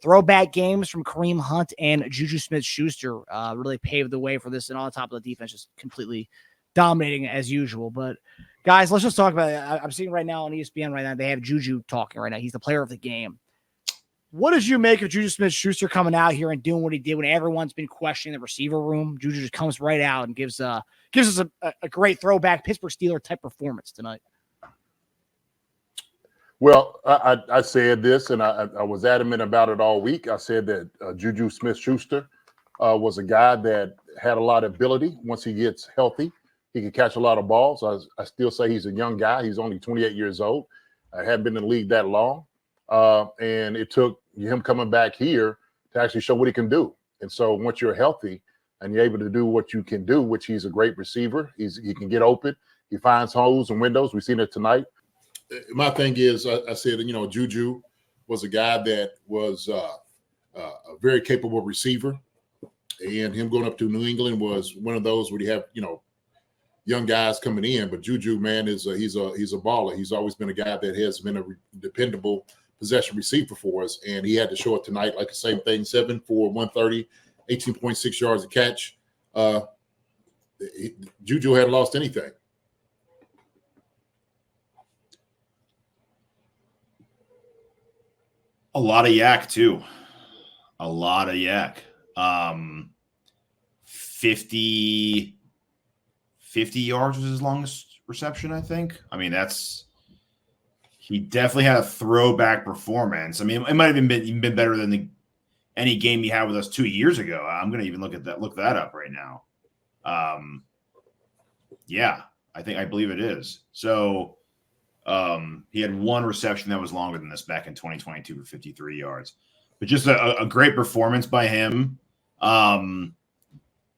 throwback games from Kareem Hunt and JuJu Smith-Schuster really paved the way for this, and on top of the defense just completely dominating as usual. But guys, let's just talk about it. I'm seeing right now on ESPN right now, they have JuJu talking right now. He's the player of the game. What did you make of JuJu Smith-Schuster coming out here and doing what he did when everyone's been questioning the receiver room? JuJu just comes right out and gives us a great throwback Pittsburgh Steelers type performance tonight. Well, I said this, and I was adamant about it all week. I said that JuJu Smith-Schuster was a guy that had a lot of ability. Once he gets healthy, he can catch a lot of balls. I still say he's a young guy. He's only 28 years old. I hadn't been in the league that long. And it took him coming back here to actually show what he can do. And so once you're healthy and you're able to do what you can do, which he's a great receiver, he can get open. He finds holes and windows. We've seen it tonight. My thing is, I said, JuJu was a guy that was a very capable receiver. And him going up to New England was one of those where you have, young guys coming in. But JuJu, man, he's a baller. He's always been a guy that has been a dependable possession receiver for us, and he had to show it tonight. Like the same thing, 7 for 130, 18.6 yards a catch. JuJu hadn't lost anything. A lot of yak too. A lot of yak. 50 yards was his longest reception, I think. I mean, he definitely had a throwback performance. I mean, it might have even been better than any game he had with us 2 years ago. I'm going to even look that up right now. Yeah, I believe it is. So he had one reception that was longer than this back in 2022 for 53 yards. But just a great performance by him.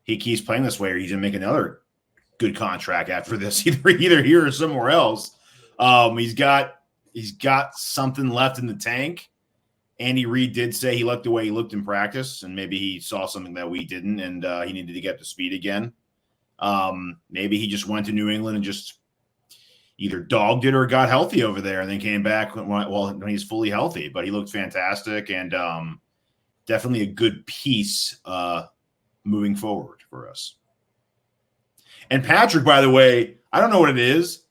He keeps playing this way, or he's going to make another good contract after this, either here or somewhere else. He's got something left in the tank. Andy Reid did say he liked the way he looked in practice, and maybe he saw something that we didn't, and he needed to get up to speed again. Maybe he just went to New England and just either dogged it or got healthy over there and then came back when he's fully healthy. But he looked fantastic, and definitely a good piece moving forward for us. And Patrick, by the way, I don't know what it is.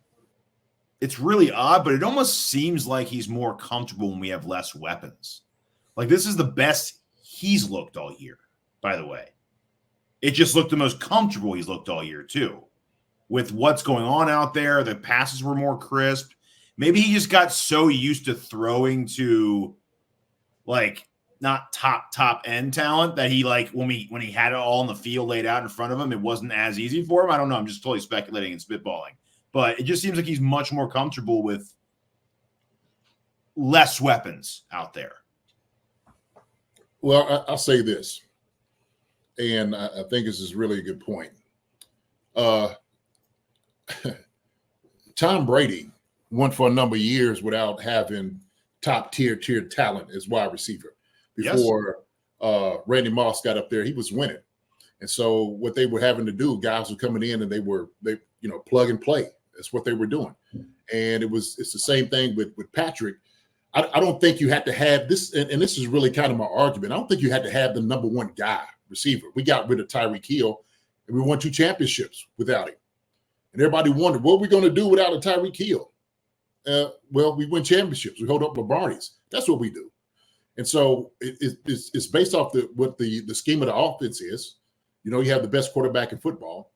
It's really odd, but it almost seems like he's more comfortable when we have less weapons. Like, this is the best he's looked all year, by the way. It just looked the most comfortable he's looked all year, too. With what's going on out there, the passes were more crisp. Maybe he just got so used to throwing to, like, not top end talent that he, like, when he had it all in the field laid out in front of him, it wasn't as easy for him. I don't know. I'm just totally speculating and spitballing. But it just seems like he's much more comfortable with less weapons out there. Well, I'll say this, and I think this is really a good point. Tom Brady went for a number of years without having top-tier talent as wide receiver. Before Randy Moss got up there, he was winning. And so what they were having to do, guys were coming in and they plug and play. That's what they were doing. And it's the same thing with Patrick. I don't think you had to have this, and this is really kind of my argument. I don't think you had to have the number one guy receiver. We got rid of Tyreek Hill, and we won 2 championships without him. And everybody wondered, what are we going to do without a Tyreek Hill? Well, we win championships. We hold up LeBarnies. That's what we do. And so it's based off what the scheme of the offense is. You have the best quarterback in football.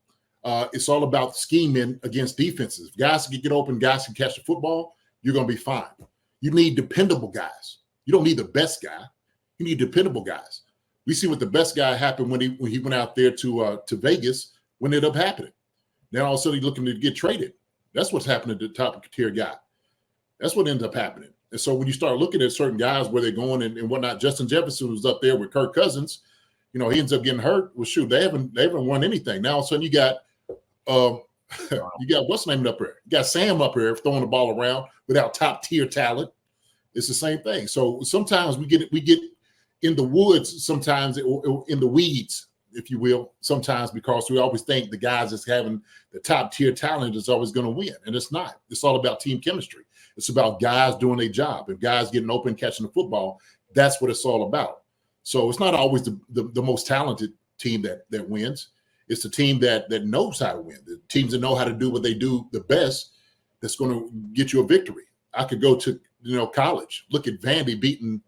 It's all about scheming against defenses. If guys can get open, guys can catch the football, you're going to be fine. You need dependable guys. You don't need the best guy. You need dependable guys. We see what the best guy happened when he went out there to Vegas, what ended up happening. Now all of a sudden he's looking to get traded. That's what's happening to the top tier guy. That's what ends up happening. And so when you start looking at certain guys, where they're going and whatnot, Justin Jefferson was up there with Kirk Cousins. He ends up getting hurt. Well, shoot, they haven't won anything. Now all of a sudden you got what's the name up there? You got Sam up here throwing the ball around without top tier talent. It's the same thing. So sometimes we get in the woods, sometimes or in the weeds, if you will, sometimes because we always think the guys that's having the top tier talent is always going to win. And it's not. It's all about team chemistry. It's about guys doing their job. If guys getting open, catching the football, that's what it's all about. So it's not always the most talented team that wins. It's the team that knows how to win. The teams that know how to do what they do the best that's going to get you a victory. I could go to college. Look at Vandy beating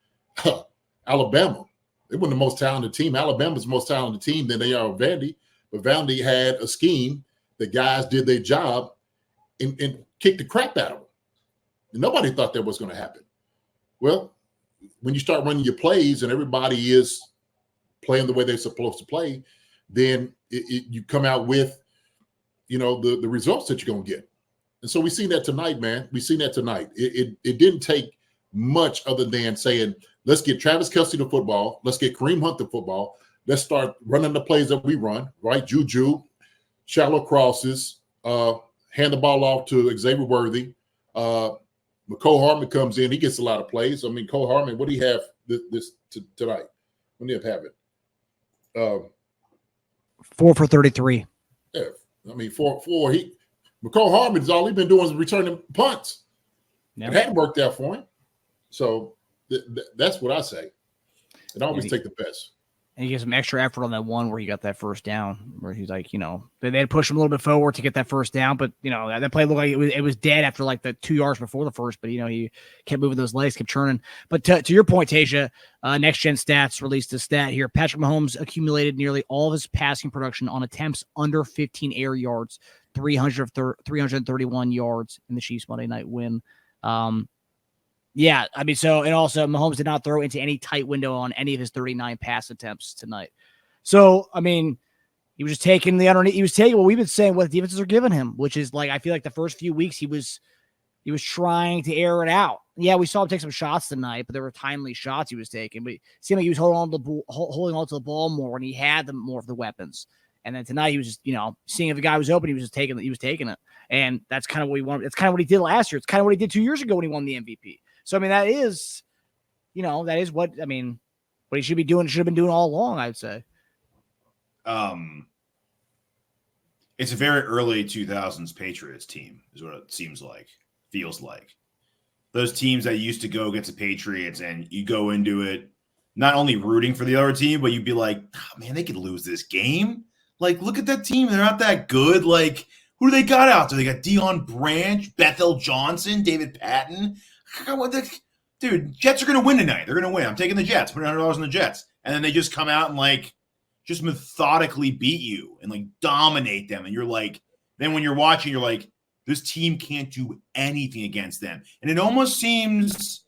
Alabama. They weren't the most talented team. Alabama's the most talented team than they are Vandy. But Vandy had a scheme. The guys did their job and kicked the crap out of them. And nobody thought that was going to happen. Well, when you start running your plays and everybody is playing the way they're supposed to play, then you come out with, the results that you're going to get. And so we seen that tonight, man. We seen that tonight. It didn't take much other than saying, let's get Travis Kelce the football. Let's get Kareem Hunt the football. Let's start running the plays that we run, right? Juju, shallow crosses, hand the ball off to Xavier Worthy. Cole Hartman comes in. He gets a lot of plays. I mean, Cole Hartman, what do he have tonight? When do you have it? 4 for 33. Yeah. I mean, four. McCole Hartman's all he's been doing is returning punts. Yep. It hadn't worked out for him. So that's what I say. And always take the best. And he gets some extra effort on that one where he got that first down, where he's like, they had to push him a little bit forward to get that first down. But, that play looked like it was dead after like the 2 yards before the first. But, he kept moving those legs, kept churning. But to your point, Teja, Next Gen Stats released a stat here. Patrick Mahomes accumulated nearly all of his passing production on attempts under 15 air yards, 331 yards in the Chiefs Monday night win. Yeah, I mean, and also Mahomes did not throw into any tight window on any of his 39 pass attempts tonight. So, I mean, he was just taking the underneath. He was taking what we've been saying, what the defenses are giving him, which is like, I feel like the first few weeks he was trying to air it out. Yeah, we saw him take some shots tonight, but there were timely shots he was taking. But it seemed like he was holding on to the ball more, and he had more of the weapons. And then tonight he was just, seeing if the guy was open, he was taking it. And that's kind of what he wanted. It's kind of what he did last year. It's kind of what he did 2 years ago when he won the MVP. So, I mean, that is what he should have been doing all along, I'd say. It's a very early 2000s Patriots team is what it feels like. Those teams that used to go against the Patriots and you go into it not only rooting for the other team, but you'd be like, oh, man, they could lose this game. Like, look at that team. They're not that good. Like, who do they got out there? They got Deion Branch, Bethel Johnson, David Patton. Dude, Jets are going to win tonight. They're going to win. I'm taking the Jets. Put $100 on the Jets. And then they just come out and, just methodically beat you and, dominate them. And you're like, then when you're watching, you're like, this team can't do anything against them. And it almost seems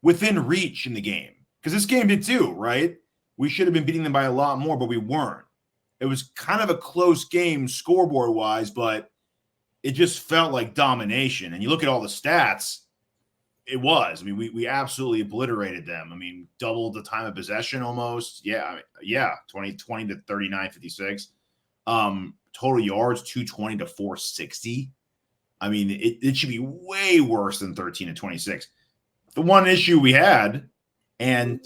within reach in the game. Because this game did too, right? We should have been beating them by a lot more, but we weren't. It was kind of a close game scoreboard-wise, but it just felt like domination. And you look at all the stats, it was. I mean, we absolutely obliterated them. I mean, doubled the time of possession almost. Yeah, 20 to 39, 56. Total yards, 220 to 460. I mean, it should be way worse than 13 to 26. The one issue we had, and,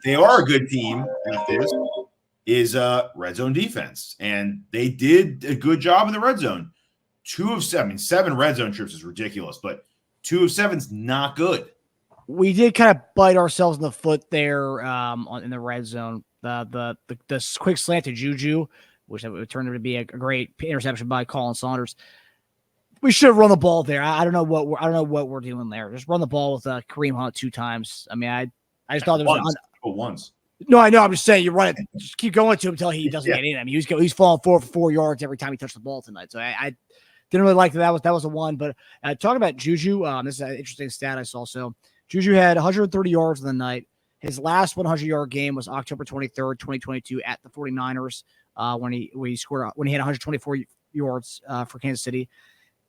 they are a good team at this, is red zone defense. And they did a good job in the red zone. 2 of 7. I mean, 7 red zone trips is ridiculous, but 2 of 7's not good. We did kind of bite ourselves in the foot there in the red zone. The quick slant to Juju, which turned out to be a great interception by Colin Saunders. We should have run the ball there. I don't know what we're doing there. Just run the ball with Kareem Hunt 2 times. I mean, I just thought there was once. No, I know. I'm just saying you run it. Just keep going to him until he doesn't get in. I mean, he's falling 4 for 4 yards every time he touched the ball tonight. So I didn't really like that. That was a one. But talking about Juju, this is an interesting stat I saw. So Juju had 130 yards in the night. His last 100-yard game was October 23rd, 2022 at the 49ers when he had 124 yards for Kansas City.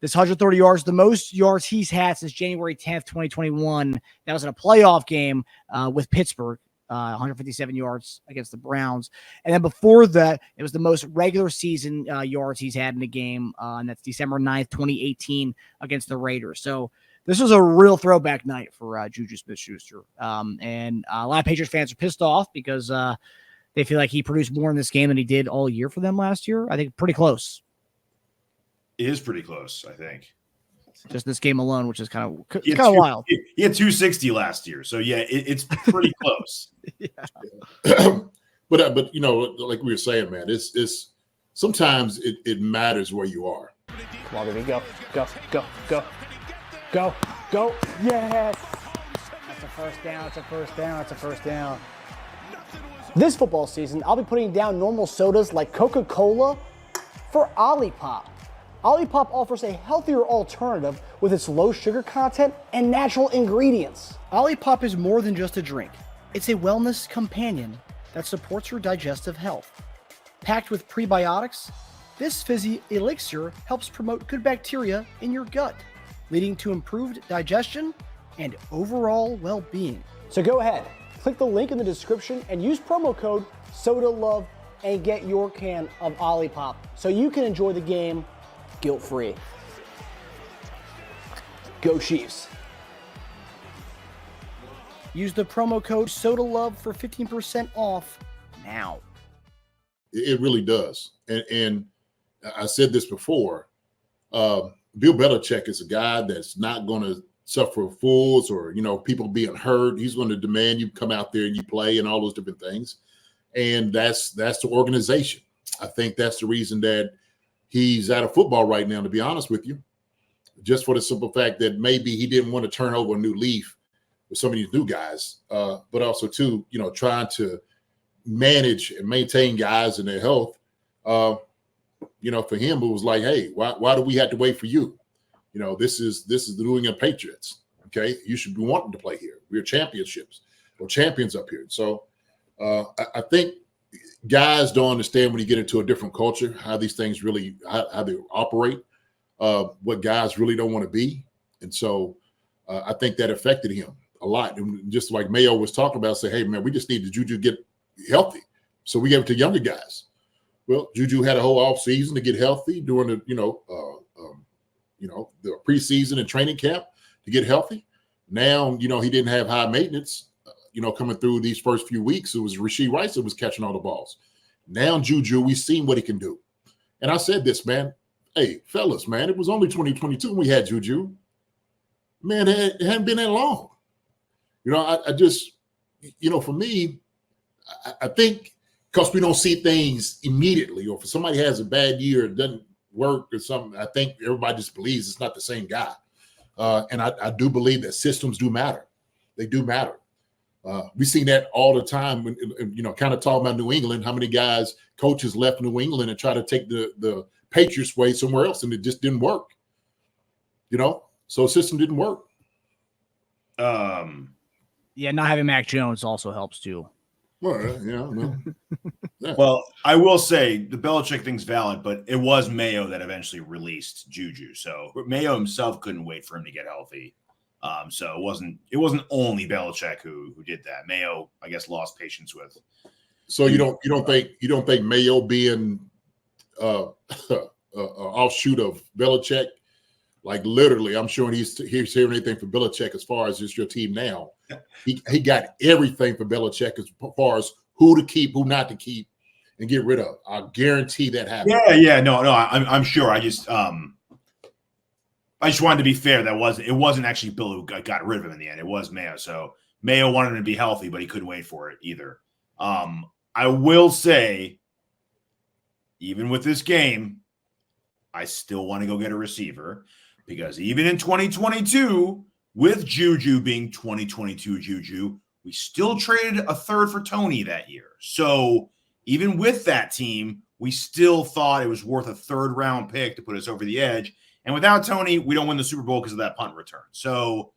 This 130 yards, the most yards he's had since January 10th, 2021. That was in a playoff game with Pittsburgh. 157 yards against the Browns. And then before that, it was the most regular season yards he's had in a game, and that's December 9th, 2018 against the Raiders. So this was a real throwback night for JuJu Smith-Schuster. And a lot of Patriots fans are pissed off because they feel like he produced more in this game than he did all year for them last year. I think pretty close. It is pretty close, I think. Just this game alone, which is kind of wild. He had 260 last year. So, yeah, it's pretty close. But you know, like we were saying, man, it's sometimes it matters where you are. Come on, baby, go. Yes. That's a first down. That's a first down. This football season, I'll be putting down normal sodas like Coca-Cola for Olipop. Olipop offers a healthier alternative with its low sugar content and natural ingredients. Olipop is more than just a drink. It's a wellness companion that supports your digestive health. Packed with prebiotics, this fizzy elixir helps promote good bacteria in your gut, leading to improved digestion and overall well-being. So go ahead, click the link in the description and use promo code SODALOVE and get your can of Olipop so you can enjoy the game guilt-free. Go Chiefs. Use the promo code SODALOVE for 15% off now. It really does. And I said this before, Bill Belichick is a guy that's not going to suffer fools or, you know, people being hurt. He's going to demand you come out there and you play and all those different things. And that's the organization. I think that's the reason that he's out of football right now, to be honest with you, just for the simple fact that maybe he didn't want to turn over a new leaf with some of these new guys, but also too, you know, trying to manage and maintain guys and their health. You know, for him, it was like, hey, why do we have to wait for you? You know, this is the New England Patriots. Okay, you should be wanting to play here. We're champions up here. So I think guys don't understand when you get into a different culture how these things really how they operate, what guys really don't want to be, and so I think that affected him a lot. And just like Mayo was talking about, say, hey man, we just need the JuJu get healthy, so we gave it to younger guys. Well, JuJu had a whole off season to get healthy during the the preseason and training camp to get healthy. Now, you know, he didn't have high maintenance, coming through these first few weeks. It was Rashee Rice that was catching all the balls. Now, JuJu, we've seen what he can do. And I said this, man, hey, fellas, man, it was only 2022 when we had JuJu. Man, it hadn't been that long. You know, I just, for me, I think because we don't see things immediately, or if somebody has a bad year, it doesn't work or something, I think everybody just believes it's not the same guy. And I do believe that systems do matter. They do matter. We see that all the time when, kind of talking about New England, how many guys, coaches left New England and try to take the Patriots way somewhere else, and it just didn't work. So the system didn't work. Yeah, not having Mac Jones also helps too. Well, yeah. Well, I will say the Belichick thing's valid, but it was Mayo that eventually released JuJu. So Mayo himself couldn't wait for him to get healthy. So it wasn't only Belichick who did that. Mayo, I guess, lost patience with. So you don't think Mayo being offshoot of Belichick, like literally, I'm sure he's hearing anything for Belichick as far as just your team now. He got everything for Belichick as far as who to keep, who not to keep, and get rid of. I guarantee that happened. Yeah, no, I'm sure. I just wanted to be fair. It wasn't actually Bill who got rid of him in the end. It was Mayo. So Mayo wanted him to be healthy, but he couldn't wait for it either. I will say, even with this game, I still want to go get a receiver, because even in 2022, with JuJu being 2022 JuJu, we still traded a third for Tony that year. So even with that team, we still thought it was worth a third-round pick to put us over the edge. And without Tony, we don't win the Super Bowl because of that punt return. So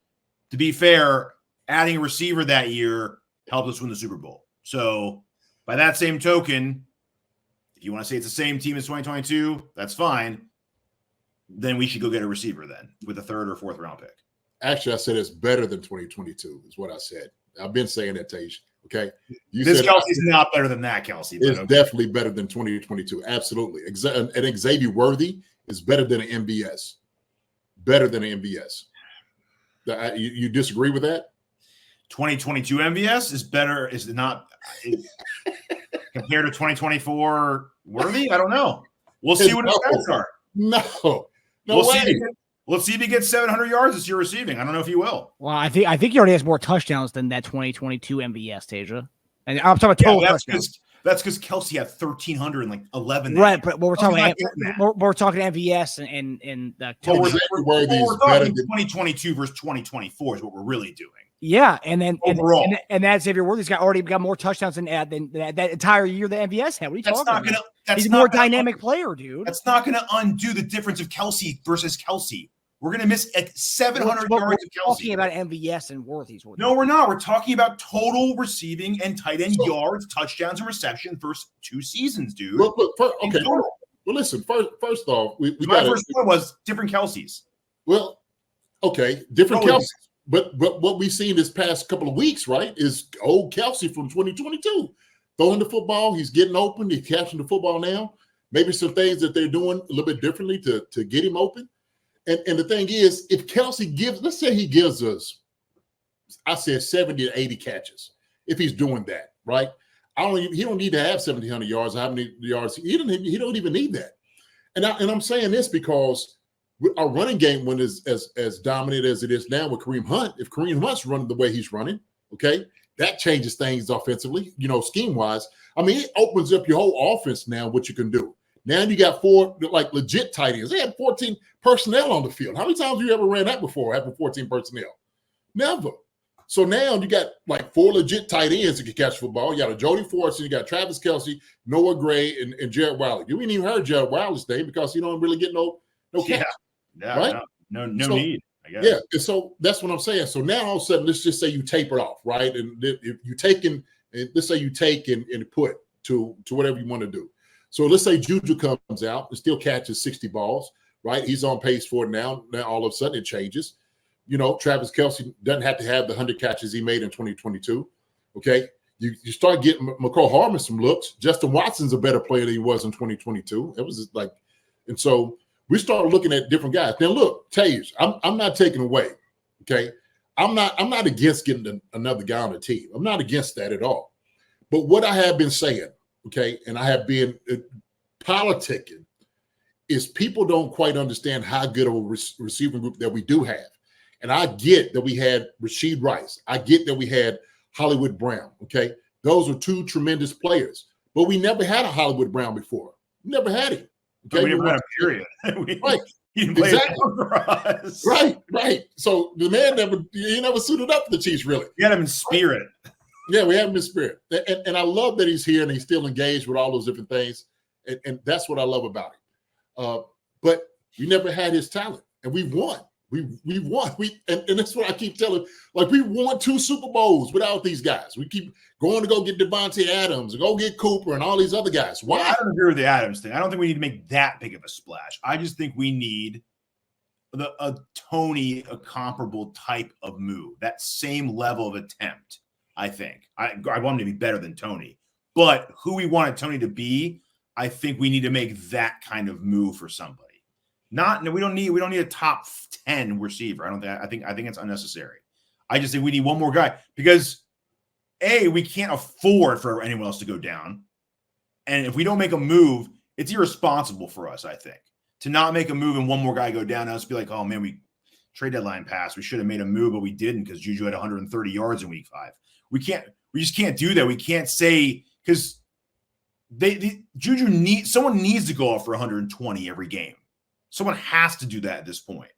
to be fair, adding a receiver that year helped us win the Super Bowl. So by that same token, if you want to say it's the same team as 2022, that's fine. Then we should go get a receiver then with a third or fourth round pick. Actually, I said it's better than 2022 is what I said. I've been saying that, Tej. Okay. This Kelsey's not better than that, Kelsey. It's definitely better than 2022. Absolutely. And Xavier Worthy is better than an MVS. Better than an MVS. You disagree with that? 2022 MVS is better. Is not compared to 2024 Worthy? I don't know. We'll see what his stats are. No We'll way. see. Let's see if he gets 700 yards this year receiving. I don't know if he will. Well, I think he already has more touchdowns than that 2022 MVS, Teja. And I'm talking about total touchdowns. That's because Kelsey had 1,311. Right, but we're talking MVS and we're talking 2022 versus 2024 is what we're really doing. Yeah, and then overall, and that Xavier Worthy's already got more touchdowns than that entire year that MVS had. What are you talking about? He's a more dynamic player, dude. That's not going to undo the difference of Kelsey versus Kelsey. We're going to miss 700 yards of Kelsey. We're talking about MVS and Worthy's. No, we're not. We're talking about total receiving and tight end yards, touchdowns, and reception first 2 seasons, dude. Well, listen. First off, my first point was different Kelseys. Well, okay, different Kelseys. But what we've seen this past couple of weeks, right, is old Kelsey from 2022 throwing the football. He's getting open. He's catching the football now. Maybe some things that they're doing a little bit differently to get him open. And the thing is, if Kelsey let's say he gives us, I said 70 to 80 catches. If he's doing that, right? He don't need to have 1,700 yards. How many yards? He don't even need that. And I'm saying this because our running game, when is as dominant as it is now with Kareem Hunt, if Kareem Hunt's running the way he's running, okay, that changes things offensively, scheme wise. I mean, it opens up your whole offense now, what you can do. Now you got 4 legit tight ends. They had 14 personnel on the field. How many times have you ever ran that before, having 14 personnel? Never. So now you got 4 legit tight ends that can catch football. You got a Jody Fortson, you got Travis Kelce, Noah Gray, and Jared Wiley. You ain't even heard Jared Wiley's name because he don't really get no catch. Yeah, right? No need, I guess. Yeah, and so that's what I'm saying. So now all of a sudden, let's just say you taper off, right? And if you take let's say you take and put to whatever you want to do. So let's say JuJu comes out and still catches 60 balls, right? He's on pace for it now. Now all of a sudden it changes. Travis Kelce doesn't have to have the 100 catches he made in 2022. Okay. You start getting McCall Hardman some looks. Justin Watson's a better player than he was in 2022. It was and so we start looking at different guys. Now look, Tage, I'm not taking away. Okay. I'm not against getting another guy on the team. I'm not against that at all. But what I have been saying, okay, and I have been politicking, is people don't quite understand how good of a receiving group that we do have. And I get that we had Rashid Rice. I get that we had Hollywood Brown, okay? Those are 2 tremendous players. But we never had a Hollywood Brown before. We never had him. Okay? We never had a period. Right. He didn't play exactly. for us. Right. So the man never suited up for the Chiefs, really. We had him in spirit. Yeah, we have him in spirit. And I love that he's here and he's still engaged with all those different things. And that's what I love about him. But we never had his talent. And we won. We won. And that's what I keep telling. We won 2 Super Bowls without these guys. We keep going to go get Devontae Adams and go get Cooper and all these other guys. Why? I don't agree with the Adams thing. I don't think we need to make that big of a splash. I just think we need a comparable type of move, that same level of attempt. I think I want him to be better than Tony, but who we wanted Tony to be, I think we need to make that kind of move for somebody. We don't need a top 10 receiver. I think it's unnecessary. I just think we need one more guy because we can't afford for anyone else to go down. And if we don't make a move, it's irresponsible for us, I think, to not make a move and one more guy go down and us be like, oh man, we trade deadline pass. We should have made a move, but we didn't because JuJu had 130 yards in week 5. We just can't do that. We can't say because someone needs to go off for 120 every game. Someone has to do that at this point.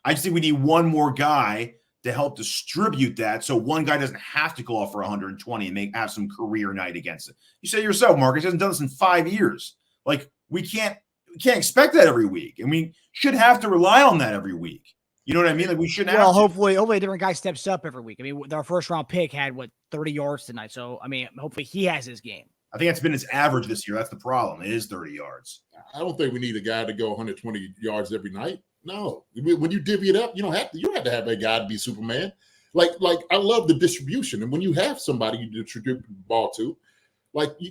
I just think we need one more guy to help distribute that so one guy doesn't have to go off for 120 and have some career night against it. You say yourself, Marcus hasn't done this in 5 years. We can't expect that every week, and we should have to rely on that every week. You know what I mean? We shouldn't have to. Hopefully a different guy steps up every week. I mean, our first round pick had 30 yards tonight. So, I mean, hopefully he has his game. I think that's been his average this year. That's the problem. It is 30 yards. I don't think we need a guy to go 120 yards every night. No. When you divvy it up, you don't have to have a guy to be Superman. I love the distribution. And when you have somebody you distribute the ball to,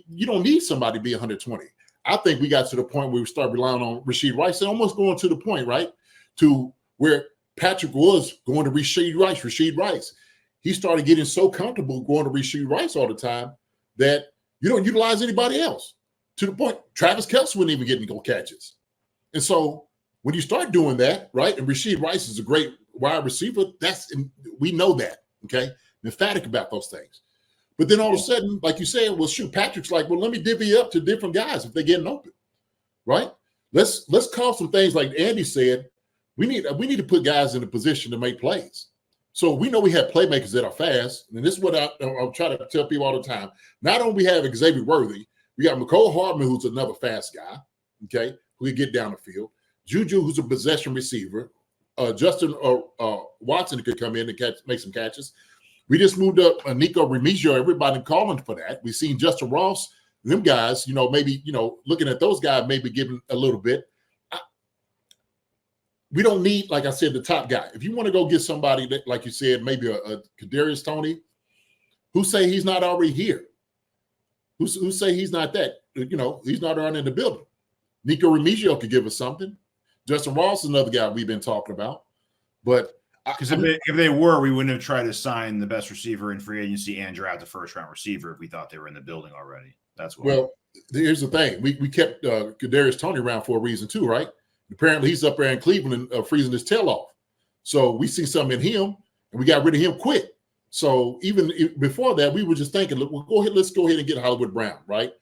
you don't need somebody to be 120. I think we got to the point where we start relying on Rashid Rice and almost going to the point, right, to where Patrick was going to Rashid Rice. He started getting so comfortable going to Rashid Rice all the time that you don't utilize anybody else. To the point, Travis Kelce wouldn't even get any goal catches. And so when you start doing that, right, and Rashee Rice is a great wide receiver, we know that, okay? I'm emphatic about those things. But then all of a sudden, like you said, well, shoot, Patrick's like, well, let me divvy up to different guys if they're getting open, right? Let's call some things like Andy said. We need to put guys in a position to make plays. So we know we have playmakers that are fast, and this is what I'm trying to tell people all the time. Not only we have Xavier Worthy, we got McCole Hardman, who's another fast guy, okay, who can get down the field. JuJu, who's a possession receiver. Justin Watson could come in and make some catches. We just moved up Nico Remigio. Everybody calling for that. We've seen Justin Ross, them guys, maybe, looking at those guys, maybe giving a little bit. We don't need, like I said, the top guy. If you want to go get somebody that, like you said, maybe a Kadarius Toney, who say he's not already here? Who say he's not that? He's not around in the building. Nico Remigio could give us something. Justin Ross is another guy we've been talking about. But because if they were, we wouldn't have tried to sign the best receiver in free agency and draft the first-round receiver if we thought they were in the building already. That's why. Well, here's the thing. We kept Kadarius Toney around for a reason too, right? Apparently he's up there in Cleveland freezing his tail off. So we see something in him, and we got rid of him quick. So even before that, we were just thinking, look, let's go ahead and get Hollywood Brown, right?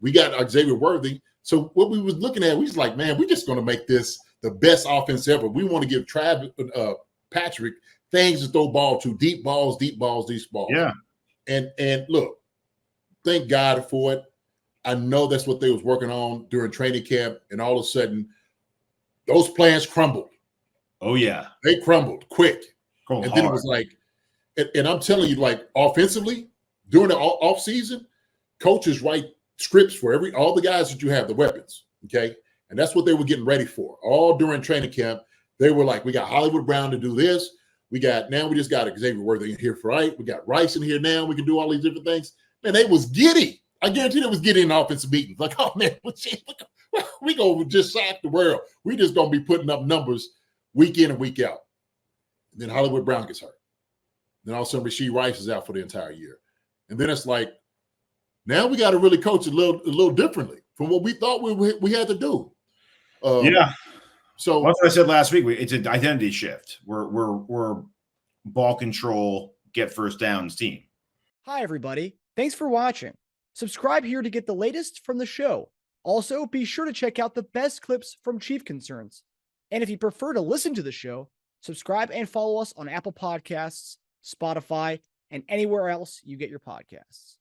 We got Xavier Worthy. So what we was looking at, we was like, man, we're just going to make this the best offense ever. We want to give Patrick things to throw ball to, deep balls. Yeah. And look, thank God for it. I know that's what they was working on during training camp, and all of a sudden, those plans crumbled. Oh, yeah. They crumbled quick. Then it was like, and I'm telling you, like, offensively, during the off season, coaches write scripts for all the guys that you have, the weapons, okay? And that's what they were getting ready for. All during training camp, they were like, we got Hollywood Brown to do this. We just got Xavier Worthy in here for right. We got Rice in here now. We can do all these different things. Man, they was giddy. I guarantee they was giddy in offensive meetings. Like, oh, man, we going to just sack the world. We just going to be putting up numbers week in and week out. And then Hollywood Brown gets hurt. Then all of a sudden, Rashee Rice is out for the entire year. And then it's like, now we got to really coach a little differently from what we thought we had to do. Yeah. So that's what I said last week. It's an identity shift. We're ball control, get first downs team. Hi, everybody. Thanks for watching. Subscribe here to get the latest from the show. Also, be sure to check out the best clips from Chief Concerns. And if you prefer to listen to the show, subscribe and follow us on Apple Podcasts, Spotify, and anywhere else you get your podcasts.